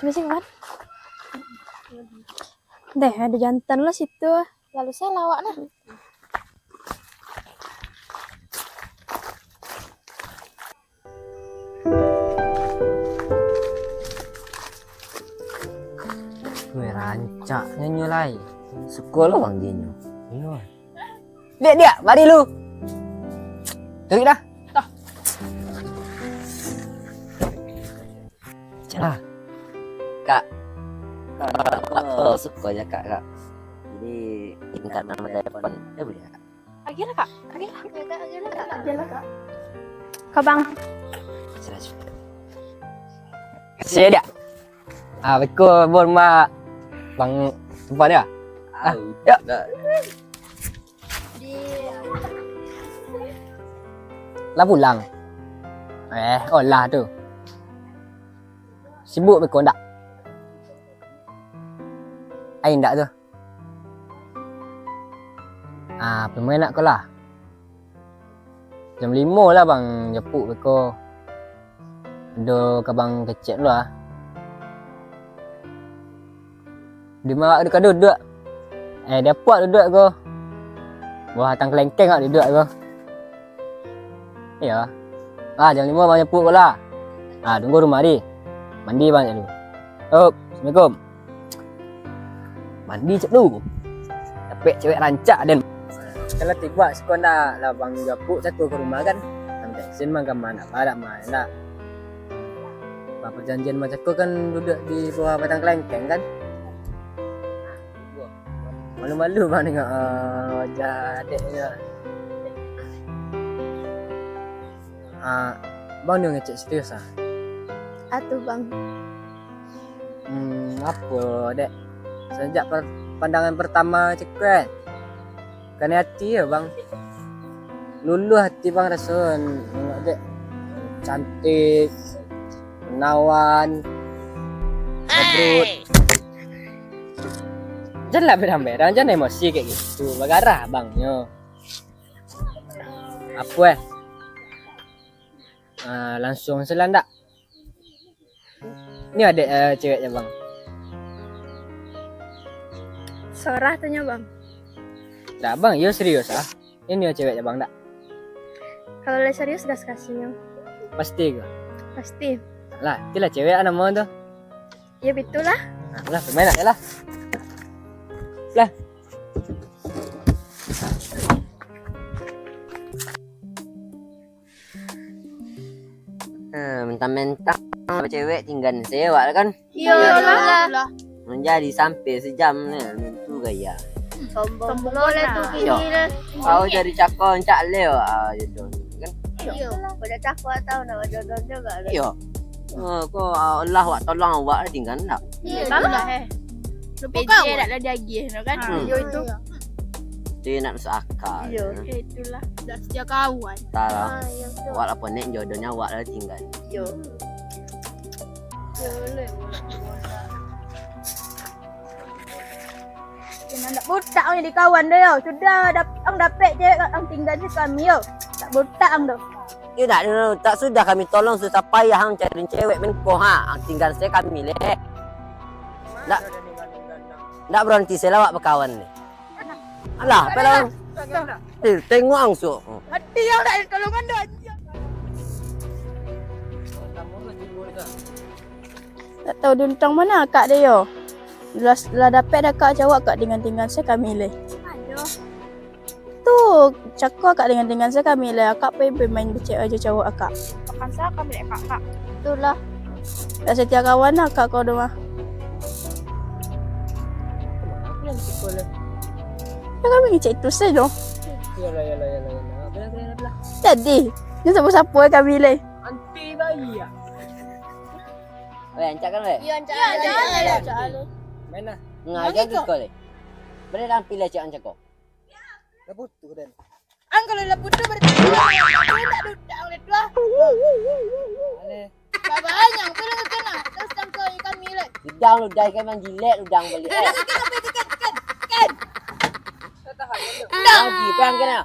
Masing-masing kan? Deh, ada jantan lah situ. Lalu saya lawak nah. Gue rancak nyolai. Sekolah bang dia nyo. Iya. Dia, mari lu. Tarik dah. Dah. Celah. Kak. Kak, suka ya kak. Jadi minta nama telepon. Boleh kak? Agilah kak. Agilah kak. Kak bang. Kasih dia. Betul bon mak. Bang tempat dia. Ya. Lah pulang. Lah tu. Sibuk berkau tak? Ain tak tu? Pemain nak kau lah. Jam 5 lah bang jemput berkau. Ada kabang kecek dulu lah. Dia marah dekat duduk. Dia puat duduk ko. Buah hatang kelengkeng kat duduk ko. Ya. Jam 5 bang jemput ko lah. Tunggu rumah di. Mandi bang dulu. Assalamualaikum. Mandi cek dulu. Dapat cewek rancak dan kalau tiba sekon dah lah bang jemput satu ke rumah kan. Sampai sen mang gaman nak padak mah nak. Perjanjian macam ko kan duduk di bawah batang kelengkeng kan. Malu-malu bang tengok wajah adiknya. Bang dia ngecek serius ah? Atuh bang. Apa dek? Sejak pandangan pertama cek kan hati ya bang. Luluh hati bang rasa tengok dek. Cantik, menawan, kebrut. Janganlah berhambat, jangan emosi kayak gitu. Bagarah bangnya. Apa langsung selan tak? Ini ada ceweknya bang. Sorah tanya bang. Tak bang, ya serius ah. Ini ceweknya bang tak? Kalau le serius dah kasihnya. Pasti ke? Pasti. Lah, itulah cewek nama tu. Ya betul lah. Lah, pemain nak lah. Lah. Mentang-mentang cewek tinggal sewa kan? Iyalah. Menjadi sampai sejam ni, itu gaya. Sombong boleh tu Yo. kini le. Kau jadi cakap cak leo jodoh kan? Iya. Pada cakap tahu nak jodoh juga. Yo. Kau Allah wak tolong awak tinggal tak? Iyalah. PJ nak lah diagih kan. Yo itu. Dia nak masuk akal. Yo. Itulah dah setia kawan. Tak lah. Yang tu. Awak lah ponek jodohnya awak lah tinggal. Yo. Nak butak ni di kawan dia. Sudah dapat cewek ang tinggal di kami yo. Tak butak ang tu. Ya tak sudah kami tolong susah payah hang cari cewek menko tinggal saya kami le. Tak berhenti saya lawak berkawan ni. Alah, pelang. Tengok angsu. Hati yang tak ada tolongan dah. Tak tahu dia tentang mana kak dia yo. Lah dapat dah kak jawab kak dengan tinggal saya kami le. Aduh. Tu cakap kak dengan saya kami le. Kak pergi main becek aja cawak akak. Pakan saya kami lek kakak. Itulah. Dah setia kawan lah kak kau rumah. Ya kami ngecek itu saja. Yalah. Jadi, ni siapa-siapa kami le. Anti bayi ya. Weh, ancak kan weh? Ya, jangan. Mana? Ngajar tu kau le. Boleh dah pilih cak ancak kau. Dah putus kan. Ang kalau lah putu berarti tak dudak oleh dua. Ale. Banyak pilih ke sana. Terus sampai kami le. Udang lu dai kan jilet udang balik. Kan. Udang di peang kena.